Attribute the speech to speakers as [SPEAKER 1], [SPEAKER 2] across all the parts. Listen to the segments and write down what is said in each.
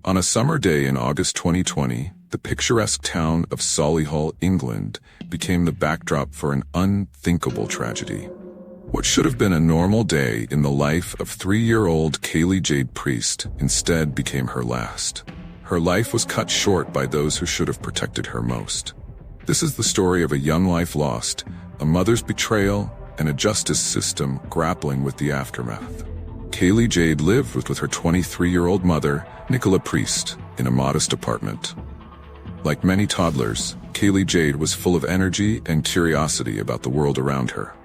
[SPEAKER 1] On a summer day in August 2020, the picturesque town of Solihull, England, became the backdrop for an unthinkable tragedy. What should have been a normal day in the life of 3-year-old Kaylee Jade Priest instead became her last. Her life was cut short by those who should have protected her most. This is the story of a young life lost, a mother's betrayal, and a justice system grappling with the aftermath. Kaylee Jade lived with her 23-year-old mother, Nicola Priest, in a modest apartment. Like many toddlers, Kaylee Jade was full of energy and curiosity about the world around her.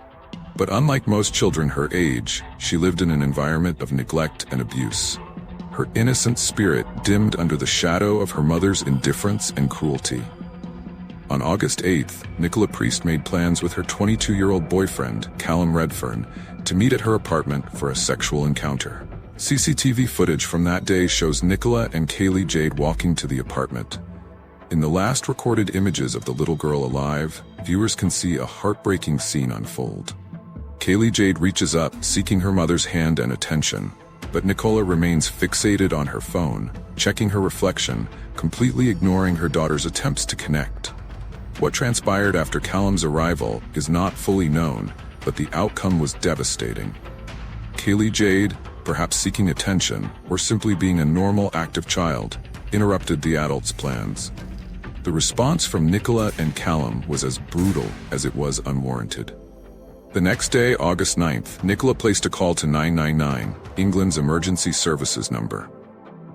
[SPEAKER 1] But unlike most children her age, she lived in an environment of neglect and abuse. Her innocent spirit dimmed under the shadow of her mother's indifference and cruelty. On August 8th, Nicola Priest made plans with her 22-year-old boyfriend, Callum Redfern, to meet at her apartment for a sexual encounter. CCTV footage from that day shows Nicola and Kaylee Jade walking to the apartment. In the last recorded images of the little girl alive, viewers can see a heartbreaking scene unfold. Kaylee Jade reaches up, seeking her mother's hand and attention, but Nicola remains fixated on her phone, checking her reflection, completely ignoring her daughter's attempts to connect. What transpired after Callum's arrival is not fully known, but the outcome was devastating. Kaylee Jade, perhaps seeking attention or simply being a normal active child, interrupted the adults' plans. The response from Nicola and Callum was as brutal as it was unwarranted. The next day, August 9th, Nicola placed a call to 999, England's emergency services number.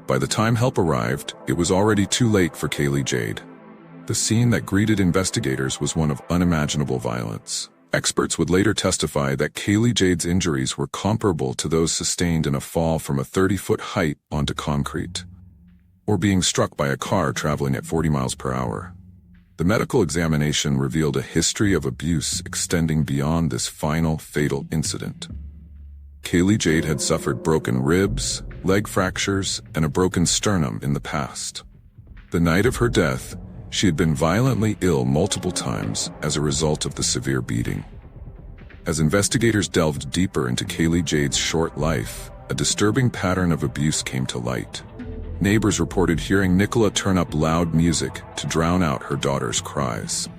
[SPEAKER 1] By the time help arrived, it was already too late for Kaylee Jade. The scene that greeted investigators was one of unimaginable violence. Experts would later testify that Kaylee Jade's injuries were comparable to those sustained in a fall from a 30-foot height onto concrete, or being struck by a car traveling at 40 miles per hour. The medical examination revealed a history of abuse extending beyond this final fatal incident. Kaylee Jade had suffered broken ribs, leg fractures, and a broken sternum in the past. The night of her death, she had been violently ill multiple times as a result of the severe beating. As investigators delved deeper into Kaylee Jade's short life, a disturbing pattern of abuse came to light. Neighbors reported hearing Nicola turn up loud music to drown out her daughter's cries.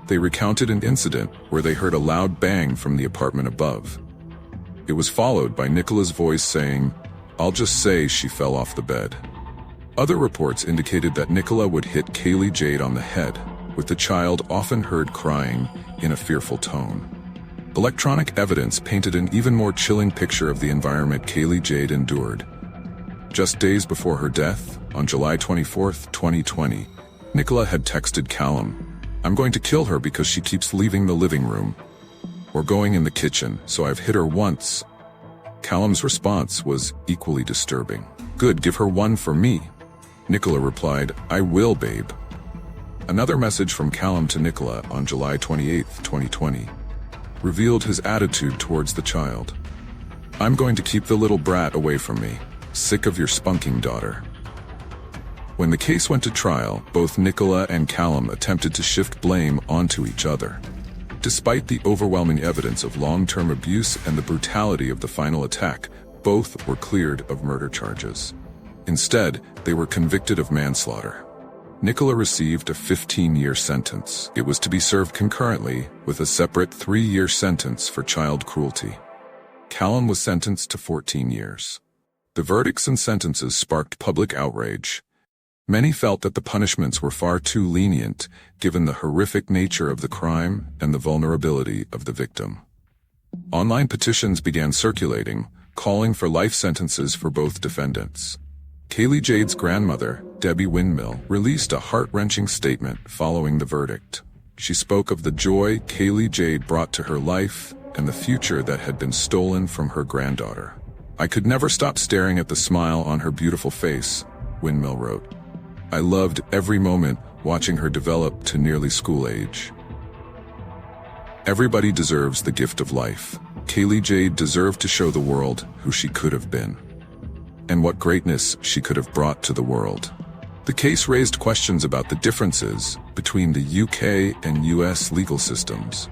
[SPEAKER 1] They recounted an incident where they heard a loud bang from the apartment above. It was followed by Nicola's voice saying, "I'll just say she fell off the bed." Other reports indicated that Nicola would hit Kaylee Jade on the head, with the child often heard crying in a fearful tone. Electronic evidence painted an even more chilling picture of the environment Kaylee Jade endured. Just days before her death, on July 24, 2020, Nicola had texted Callum, "I'm going to kill her because she keeps leaving the living room, or going in the kitchen, so I've hit her once." Callum's response was equally disturbing. "Good, give her one for me." Nicola replied, "I will, babe." Another message from Callum to Nicola on July 28, 2020, revealed his attitude towards the child. "I'm going to keep the little brat away from me. Sick of your spunking daughter." When the case went to trial, both Nicola and Callum attempted to shift blame onto each other. Despite the overwhelming evidence of long-term abuse and the brutality of the final attack, both were cleared of murder charges. Instead, they were convicted of manslaughter. Nicola received a 15-year sentence. It was to be served concurrently with a separate 3-year sentence for child cruelty. Callum was sentenced to 14 years. The verdicts and sentences sparked public outrage. Many felt that the punishments were far too lenient, given the horrific nature of the crime and the vulnerability of the victim. Online petitions began circulating, calling for life sentences for both defendants. Kaylee Jade's grandmother, Debbie Windmill, released a heart-wrenching statement following the verdict. She spoke of the joy Kaylee Jade brought to her life and the future that had been stolen from her granddaughter. "I could never stop staring at the smile on her beautiful face," Windmill wrote. "I loved every moment watching her develop to nearly school age." Everybody deserves the gift of life. Kaylee Jade deserved to show the world who she could have been, and what greatness she could have brought to the world. The case raised questions about the differences between the UK and US legal systems,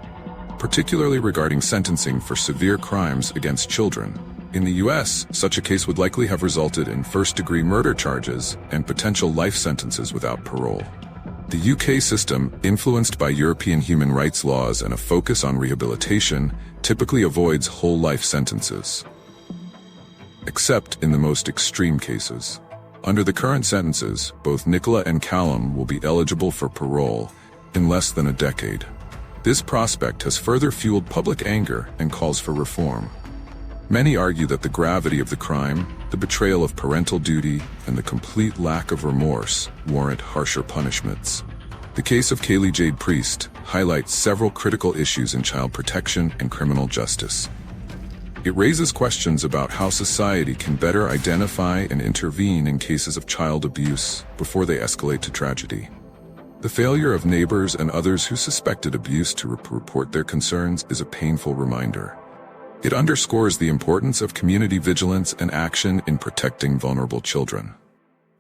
[SPEAKER 1] particularly regarding sentencing for severe crimes against children. In the US, such a case would likely have resulted in first-degree murder charges and potential life sentences without parole. The UK system, influenced by European human rights laws and a focus on rehabilitation, typically avoids whole life sentences, except in the most extreme cases. Under the current sentences, both Nicola and Callum will be eligible for parole in less than a decade. This prospect has further fueled public anger and calls for reform. Many argue that the gravity of the crime, the betrayal of parental duty, and the complete lack of remorse warrant harsher punishments. The case of Kaylee Jade Priest highlights several critical issues in child protection and criminal justice. It raises questions about how society can better identify and intervene in cases of child abuse before they escalate to tragedy. The failure of neighbors and others who suspected abuse to report their concerns is a painful reminder. It underscores the importance of community vigilance and action in protecting vulnerable children.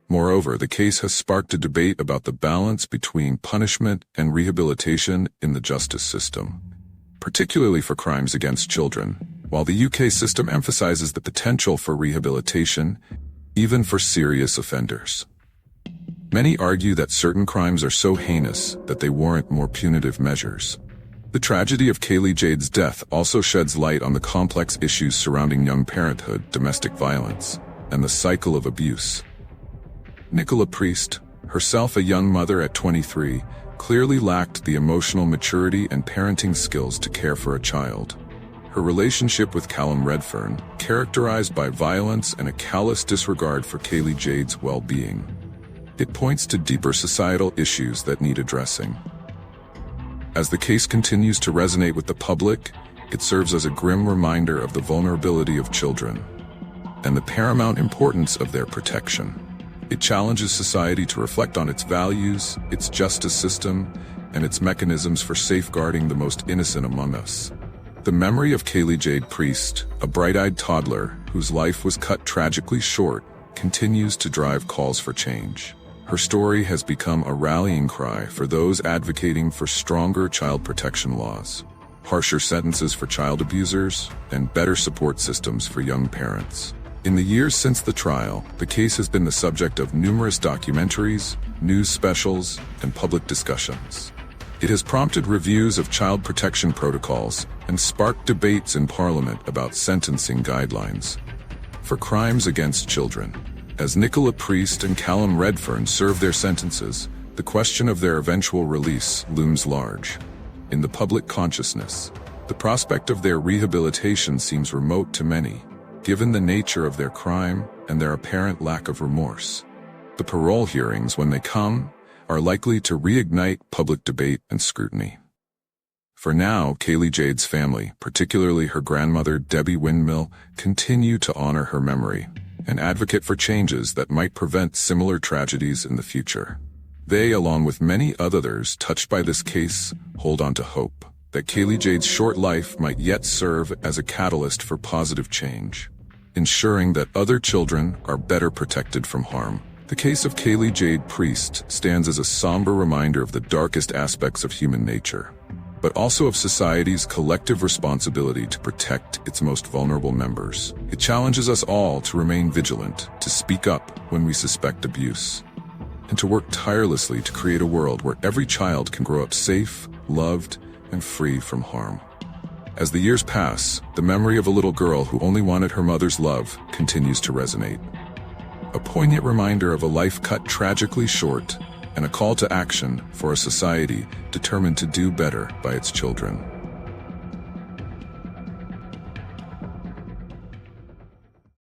[SPEAKER 1] Moreover, the case has sparked a debate about the balance between punishment and rehabilitation in the justice system, particularly for crimes against children. While the UK system emphasizes the potential for rehabilitation, even for serious offenders, many argue that certain crimes are so heinous that they warrant more punitive measures. The tragedy of Kaylee Jade's death also sheds light on the complex issues surrounding young parenthood, domestic violence, and the cycle of abuse. Nicola Priest, herself a young mother at 23, clearly lacked the emotional maturity and parenting skills to care for a child. Her relationship with Callum Redfern, characterized by violence and a callous disregard for Kaylee Jade's well-being. It points to deeper societal issues that need addressing. As the case continues to resonate with the public, it serves as a grim reminder of the vulnerability of children and the paramount importance of their protection. It challenges society to reflect on its values, its justice system, and its mechanisms for safeguarding the most innocent among us. The memory of Kaylee Jade Priest, a bright-eyed toddler whose life was cut tragically short, continues to drive calls for change. Her story has become a rallying cry for those advocating for stronger child protection laws, harsher sentences for child abusers, and better support systems for young parents. In the years since the trial, the case has been the subject of numerous documentaries, news specials, and public discussions. It has prompted reviews of child protection protocols and sparked debates in Parliament about sentencing guidelines for crimes against children. As Nicola Priest and Callum Redfern serve their sentences, the question of their eventual release looms large. In the public consciousness, the prospect of their rehabilitation seems remote to many, given the nature of their crime and their apparent lack of remorse. The parole hearings, when they come, are likely to reignite public debate and scrutiny. For now, Kaylee Jade's family, particularly her grandmother Debbie Windmill, continue to honor her memory and advocate for changes that might prevent similar tragedies in the future. They, along with many others touched by this case, hold on to hope that Kaylee Jade's short life might yet serve as a catalyst for positive change, ensuring that other children are better protected from harm. The case of Kaylee Jade Priest stands as a somber reminder of the darkest aspects of human nature, but also of society's collective responsibility to protect its most vulnerable members. It challenges us all to remain vigilant, to speak up when we suspect abuse, and to work tirelessly to create a world where every child can grow up safe, loved, and free from harm. As the years pass, the memory of a little girl who only wanted her mother's love continues to resonate. A poignant reminder of a life cut tragically short, and a call to action for a society determined to do better by its children.